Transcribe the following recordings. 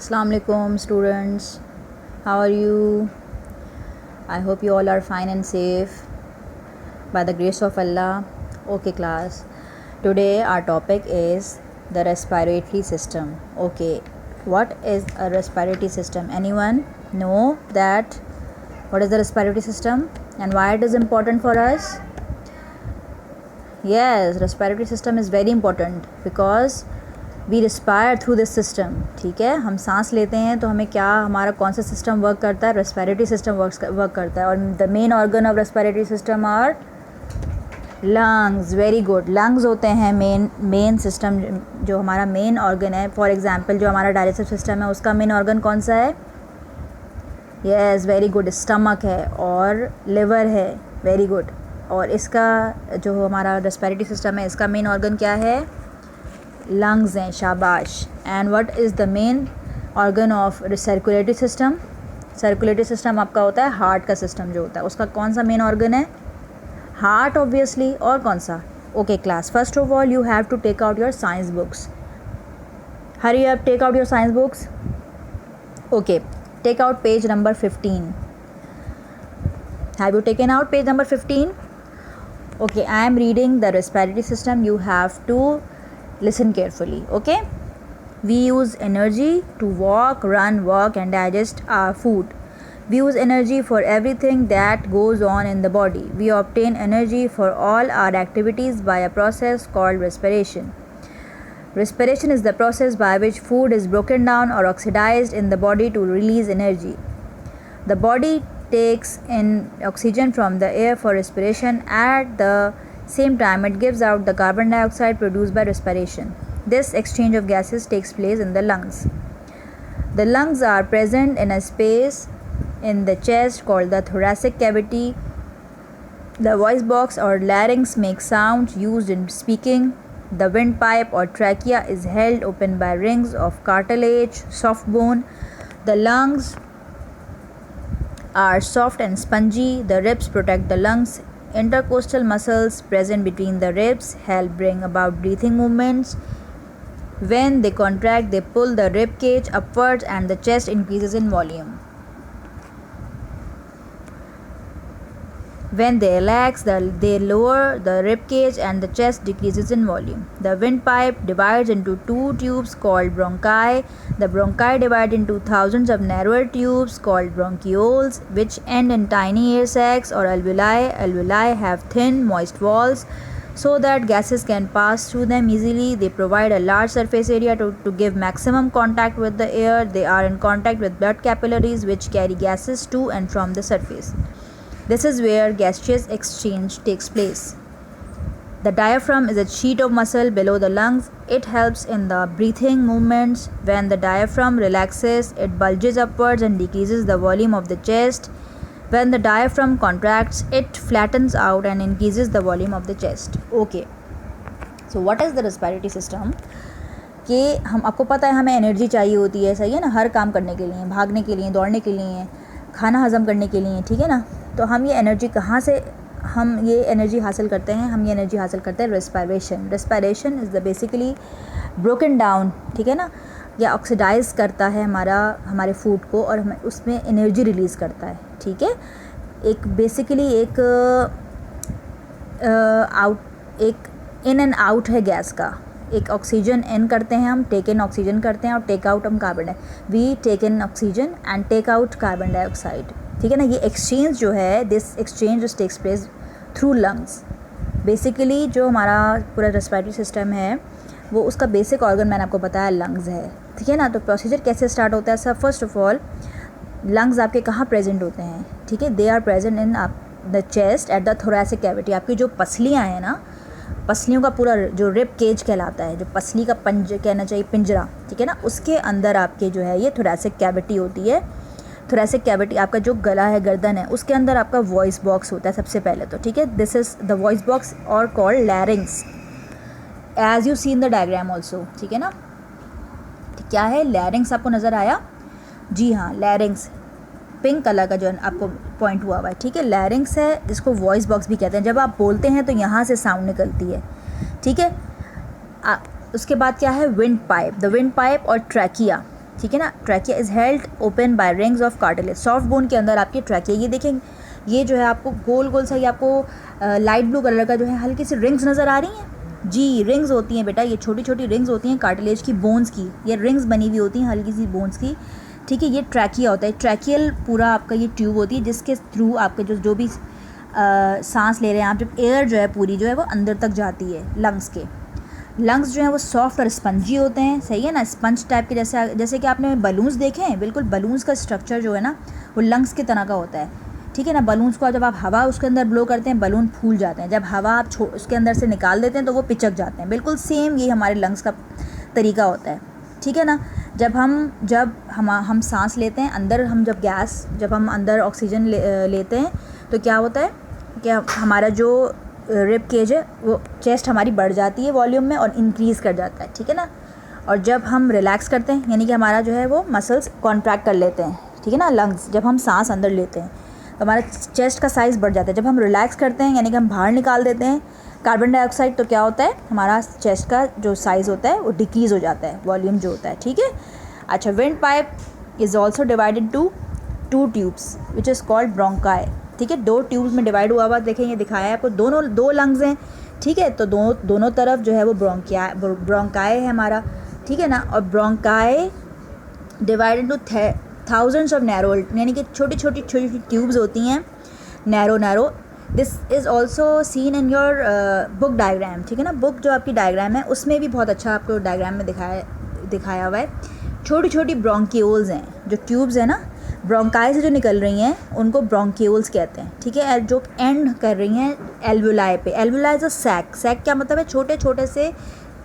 Assalamu alaikum students, how are you? I hope you all are fine and safe by the grace of Allah. Okay class, today our topic is the respiratory system. Okay, what is a respiratory system? Anyone know that what is the respiratory system and why it is important for us? Yes, respiratory system is very important because we respire through this system. ठीक है, हम सांस लेते हैं तो हमें क्या, हमारा कौन सा सिस्टम वर्क करता है? रेस्पिरेटरी सिस्टम वर्क करता है. और the main organ of respiratory system are lungs. Very good. Lungs होते हैं मेन सिस्टम, जो हमारा मेन ऑर्गन है. फॉर एग्जांपल जो हमारा डाइजेस्टिव सिस्टम है उसका मेन ऑर्गन कौन सा है? यस, वेरी गुड, स्टमक है और लिवर है. Very good. और इसका जो हमारा रेस्पिरेटरी सिस्टम है इसका मेन ऑर्गन क्या है? लंग्स हैं. शाबाश. And what is the main organ of circulatory system? Circulatory system आपका होता है हार्ट का सिस्टम जो होता है, उसका कौन सा मेन ऑर्गन है? Heart obviously. और कौन सा? Okay class, first of all you have to take out your science books. Hurry up, take out your science books. Okay, take out page number 15. Have you taken out page number 15? Okay, I am reading the respiratory system. You have to listen carefully. Okay, we use energy to walk, run, work and digest our food. We use energy for everything that goes on in the body. We obtain energy for all our activities by a process called respiration. Respiration is the process by which food is broken down or oxidized in the body to release energy. The body takes in oxygen from the air for respiration. At the same time it gives out the carbon dioxide produced by respiration. This exchange of gases takes place in the lungs. The lungs are present in a space in the chest called the thoracic cavity. The voice box or larynx makes sounds used in speaking. The windpipe or trachea is held open by rings of cartilage, soft bone. The lungs are soft and spongy. The ribs protect the lungs. Intercostal muscles present between the ribs help bring about breathing movements. When they contract, they pull the rib cage upwards and the chest increases in volume. When they relax, they lower the rib cage and the chest decreases in volume. The windpipe divides into two tubes called bronchi. The bronchi divide into thousands of narrower tubes called bronchioles, which end in tiny air sacs or alveoli. Alveoli have thin, moist walls so that gases can pass through them easily. They provide a large surface area to give maximum contact with the air. They are in contact with blood capillaries which carry gases to and from the surface. This is where gaseous exchange takes place. The diaphragm is a sheet of muscle below the lungs. It helps in the breathing movements. When the diaphragm relaxes, it bulges upwards and decreases the volume of the chest. When the diaphragm contracts, it flattens out and increases the volume of the chest. Okay. So what is the respiratory system? कि हम, आपको पता है हमें energy चाहिए होती है, सही है ना, हर काम करने के लिए, भागने के लिए, दौड़ने के लिए, खाना हजम करने के लिए. ठीक है ना. तो हम ये एनर्जी कहाँ से हम ये एनर्जी हासिल करते हैं? हम ये एनर्जी हासिल करते हैं respiration. Respiration is the basically broken down, ठीक है ना, या ऑक्सीडाइज करता है हमारे फूड को और हमें उसमें एनर्जी रिलीज़ करता है. ठीक है, एक बेसिकली एक इन एंड आउट है गैस का. एक ऑक्सीजन इन करते हैं हम, टेक इन ऑक्सीजन करते हैं, और टेक आउट हम carbon we take in oxygen and take out carbon dioxide. ठीक है ना. ये एक्सचेंज जो है, this exchange takes place through lungs. Basically जो हमारा पूरा रेस्पिरेटरी सिस्टम है वो उसका बेसिक ऑर्गन मैंने आपको बताया लंग्स है. ठीक है ना. तो प्रोसीजर कैसे स्टार्ट होता है? सब फर्स्ट ऑफ ऑल लंग्स आपके कहाँ प्रेजेंट होते हैं? ठीक है, they are present in the chest at the thoracic cavity. आपकी जो पसलियाँ हैं ना, पसलियों का पूरा जो रिब केज कहलाता है, जो पसली का कहना चाहिए पिंजरा, ठीक है ना, उसके अंदर आपके जो है ये थोरैसिक कैविटी होती है. थोरैसिक कैविटी, आपका जो गला है, गर्दन है, उसके अंदर आपका वॉइस बॉक्स होता है सबसे पहले तो. ठीक है, this is the voice box और called larynx as you see in the diagram also. ठीक है ना. क्या है लैरिंग्स? आपको नज़र आया? जी हाँ, लैरिंग्स पिंक कलर का जो आपको पॉइंट हुआ है. ठीक है, लैरिंग्स है जिसको वॉइस बॉक्स भी कहते हैं. जब आप बोलते हैं तो यहाँ से साउंड निकलती है. ठीक है. उसके बाद क्या है? Wind pipe. The wind pipe और ट्रैकिया. ठीक है ना। Trachea is held open by rings of cartilage, soft bone के अंदर आपकी ट्रैकिया, ये देखें ये जो है आपको गोल गोल सा, ये आपको लाइट ब्लू कलर का जो है हल्की सी रिंग्स नज़र आ रही हैं जी, रिंग्स होती हैं बेटा, ये छोटी छोटी रिंग्स होती हैं कार्टिलेज की, बोन्स की, ये रिंग्स बनी हुई होती हैं हल्की सी बोन्स की, ठीक है। ये ट्रैकिया होता है, ट्रैकियल पूरा आपका ये ट्यूब होती है जिसके थ्रू आपके जो भी सांस ले रहे हैं आप, जब एयर जो है पूरी जो है वो अंदर तक जाती है लंग्स के। लंग्स जो हैं वो सॉफ्ट और स्पंजी होते हैं, सही है ना, स्पंज टाइप के, जैसे कि आपने बलून्स देखे हैं, बिल्कुल बलून्स का स्ट्रक्चर जो है ना वो लंग्स की तरह का होता है, ठीक है ना। बलून्स को जब आप हवा उसके अंदर ब्लो करते हैं बलून फूल जाते हैं, जब हवा आप उसके अंदर से निकाल देते हैं तो वो पिचक जाते हैं, बिल्कुल सेम ये हमारे लंग्स का तरीका होता है, ठीक है ना। जब हम सांस लेते हैं अंदर, जब हम अंदर ऑक्सीजन लेते हैं तो क्या होता है कि हमारा जो रिब केज है वो चेस्ट हमारी बढ़ जाती है वॉल्यूम में और इंक्रीज़ कर जाता है, ठीक है ना। और जब हम रिलैक्स करते हैं यानी कि हमारा जो है वो मसल्स कॉन्ट्रैक्ट कर लेते हैं, ठीक है ना। लंग्स जब हम सांस अंदर लेते हैं तो हमारा चेस्ट का साइज़ बढ़ जाता है, जब हम रिलैक्स करते हैं यानी कि हम बाहर निकाल देते हैं कार्बन डाइऑक्साइड तो क्या होता है, हमारा चेस्ट का जो साइज़ होता है वो डिक्रीज़ हो जाता है, वॉल्यूम जो होता है, ठीक है। अच्छा, wind pipe is also divided to 2 tubes which is called bronchi, ठीक है। 2 ट्यूब्स में डिवाइड हुआ हुआ, देखें ये दिखाया है आपको, दो लंग्स हैं, ठीक है। तो दोनों तरफ जो है वो ब्रोंकाई है हमारा, ठीक है ना। और bronchi divided two thousands of narrow, यानी कि छोटी छोटी ट्यूब्स होती हैं, narrow. This is also seen in your book diagram, ठीक है ना। बुक जो आपकी डायग्राम है उसमें भी बहुत अच्छा आपको डायग्राम में दिखाया हुआ है। छोटी छोटी ब्रोंक्यूल्स हैं, जो ट्यूब्स हैं ना ब्रोंकाई से जो निकल रही हैं उनको ब्रोंक्यूल्स कहते हैं, ठीक है। जो एंड कर रही हैं एल्वुलाई पे, एल्वुलाई इज़ अ सैक क्या मतलब है, छोटे छोटे से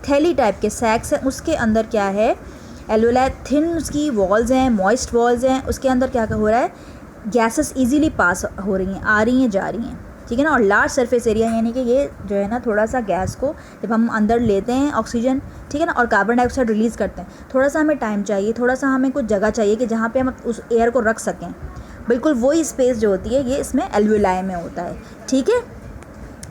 थैली टाइप के सैक्स हैं, उसके अंदर क्या है एल्वुलाई, थिन उसकी वॉल्स हैं, मॉइस्ट वॉल्स हैं, उसके अंदर क्या हो रहा है, गैसेस इजीली पास हो रही हैं, आ रही हैं जा रही हैं, ठीक है ना। और लार्ज सरफेस एरिया यानी कि ये जो है ना थोड़ा सा गैस को जब हम अंदर लेते हैं ऑक्सीजन, ठीक है ना, और कार्बन डाइऑक्साइड रिलीज़ करते हैं, थोड़ा सा हमें टाइम चाहिए, थोड़ा सा हमें कुछ जगह चाहिए कि जहाँ पे हम उस एयर को रख सकें, बिल्कुल वही स्पेस जो होती है ये इसमें एल्वुलाई में होता है, ठीक है।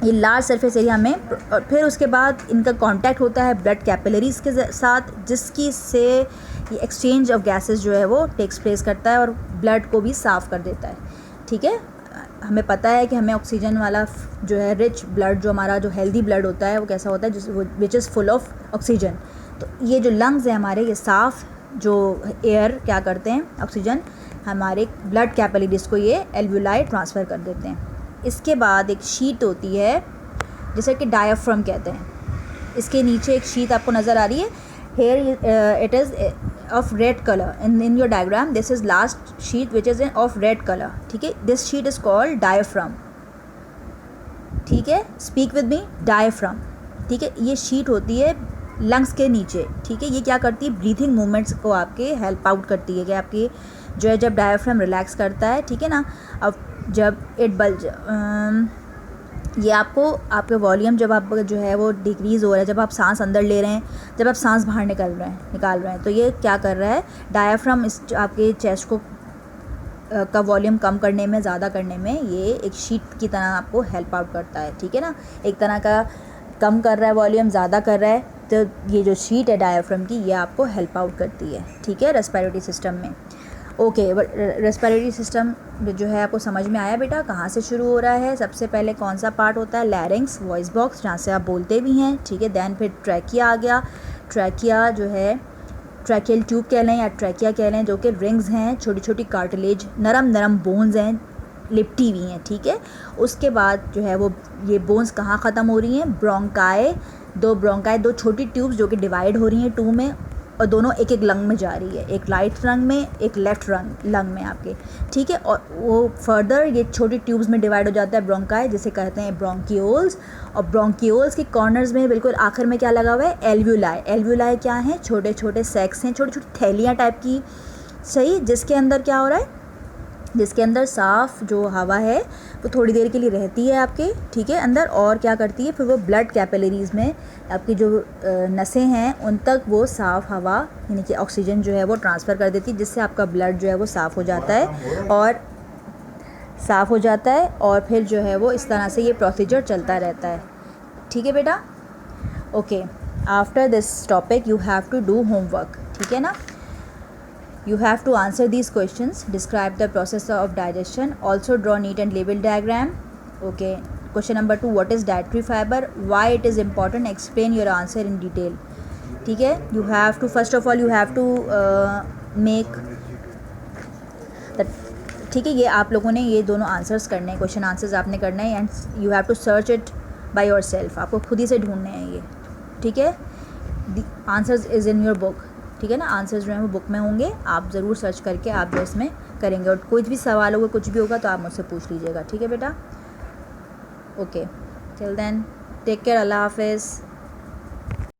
ये लार्ज सरफेस एरिया में, और फिर उसके बाद इनका कांटेक्ट होता है ब्लड कैपिलरीज़ के साथ, जिसकी से ये एक्सचेंज ऑफ गैसेस जो है वो टेक्स प्लेस करता है और ब्लड को भी साफ़ कर देता है, ठीक है। हमें पता है कि हमें ऑक्सीजन वाला जो है रिच ब्लड, जो हमारा जो हेल्दी ब्लड होता है वो कैसा होता है, which is full of oxygen. तो ये जो लंग्स हैं हमारे, ये साफ़ जो एयर क्या करते हैं, ऑक्सीजन हमारे ब्लड कैपिलरीज़ को ये एल्वुलाई ट्रांसफ़र कर देते हैं। इसके बाद एक शीट होती है जिसे कि डायाफ्राम कहते हैं, इसके नीचे एक शीट आपको नज़र आ रही है, here it is of red color in your diagram, this is last sheet which is of red color, ठीक है। this sheet is called diaphragm, ठीक है, speak with me, diaphragm, ठीक है। ये शीट होती है लंग्स के नीचे, ठीक है। ये क्या करती है, ब्रीथिंग मूवमेंट्स को आपके हेल्प आउट करती है कि आपकी जो है जब डायाफ्राम रिलैक्स करता है, ठीक है ना, अब जब इट बल्ज ये आपके वॉल्यूम जब आप जो है वो डिक्रीज़ हो रहा है, जब आप सांस अंदर ले रहे हैं, जब आप सांस बाहर निकाल रहे हैं, तो ये क्या कर रहा है, डायाफ्राम इस आपके चेस्ट को का वॉल्यूम कम करने में, ज़्यादा करने में ये एक शीट की तरह आपको हेल्प आउट करता है, ठीक है ना। एक तरह का कम कर रहा है वॉल्यूम, ज़्यादा कर रहा है, तो ये जो शीट है डायाफ्राम की ये आपको हेल्प आउट करती है, ठीक है, रेस्पिरेटरी सिस्टम में। ओके, रेस्पिरेटरी सिस्टम जो है आपको समझ में आया बेटा, कहाँ से शुरू हो रहा है। सबसे पहले कौन सा पार्ट होता है, लैरिंग्स, वॉइस बॉक्स, जहाँ से आप बोलते भी हैं, ठीक है। दैन फिर ट्रैकिया आ गया, ट्रैकिया जो है ट्रैकियल ट्यूब कह लें या ट्रैकिया कह लें, जो कि रिंग्स हैं, छोटी छोटी कार्टिलेज, नरम बोन्स हैं, लिपटी हुई हैं, ठीक है। उसके बाद जो है वो ये बोन्स कहाँ ख़त्म हो रही हैं, ब्रोंकाई, दो छोटी ट्यूब्स जो कि डिवाइड हो रही हैं 2 में, और दोनों एक एक लंग में जा रही है, एक राइट लंग में, एक लेफ्ट लंग में आपके, ठीक है। और वो फर्दर ये छोटी ट्यूब्स में डिवाइड हो जाता है ब्रोंकाई, जिसे कहते हैं ब्रोंक्यूल्स, और ब्रोंक्यूल्स के कॉर्नर्स में बिल्कुल आखिर में क्या लगा हुआ है, एल्वुलाई। एल्वुलाई क्या है, छोटे छोटे सैक्स हैं, छोटी छोटी थैलियाँ टाइप की, सही, जिसके अंदर क्या हो रहा है, जिसके अंदर साफ़ जो हवा है वो थोड़ी देर के लिए रहती है आपके, ठीक है, अंदर, और क्या करती है फिर वो ब्लड कैपिलरीज़ में आपकी जो नसें हैं उन तक वो साफ़ हवा यानी कि ऑक्सीजन जो है वो ट्रांसफ़र कर देती है, जिससे आपका ब्लड जो है वो साफ़ हो जाता है और फिर जो है वो इस तरह से ये प्रोसीजर चलता रहता है, ठीक है बेटा। Okay, after this topic you have to do homework, ठीक है ना। You have to answer these questions. Describe the process of digestion. Also draw neat and label diagram. Okay. Question number 2, what is dietary fiber? Why it is important? Explain your answer in detail. ठीक है. You have to, first of all you have to make that. ठीक है, ये आप लोगों ने ये दोनों आंसर्स करने हैं, क्वेश्चन आंसर्स आपने करना है and you have to search it by your self. आपको खुद ही से ढूंढने हैं ये. ठीक है. The answers is in your book. ठीक है ना. आंसर्स जो हैं वो बुक में होंगे, आप ज़रूर सर्च करके आप जो इसमें करेंगे. और कोई भी सवाल होगा, कुछ भी होगा तो आप मुझसे पूछ लीजिएगा. ठीक है बेटा. Okay, till then take care. अल्लाह हाफिज़.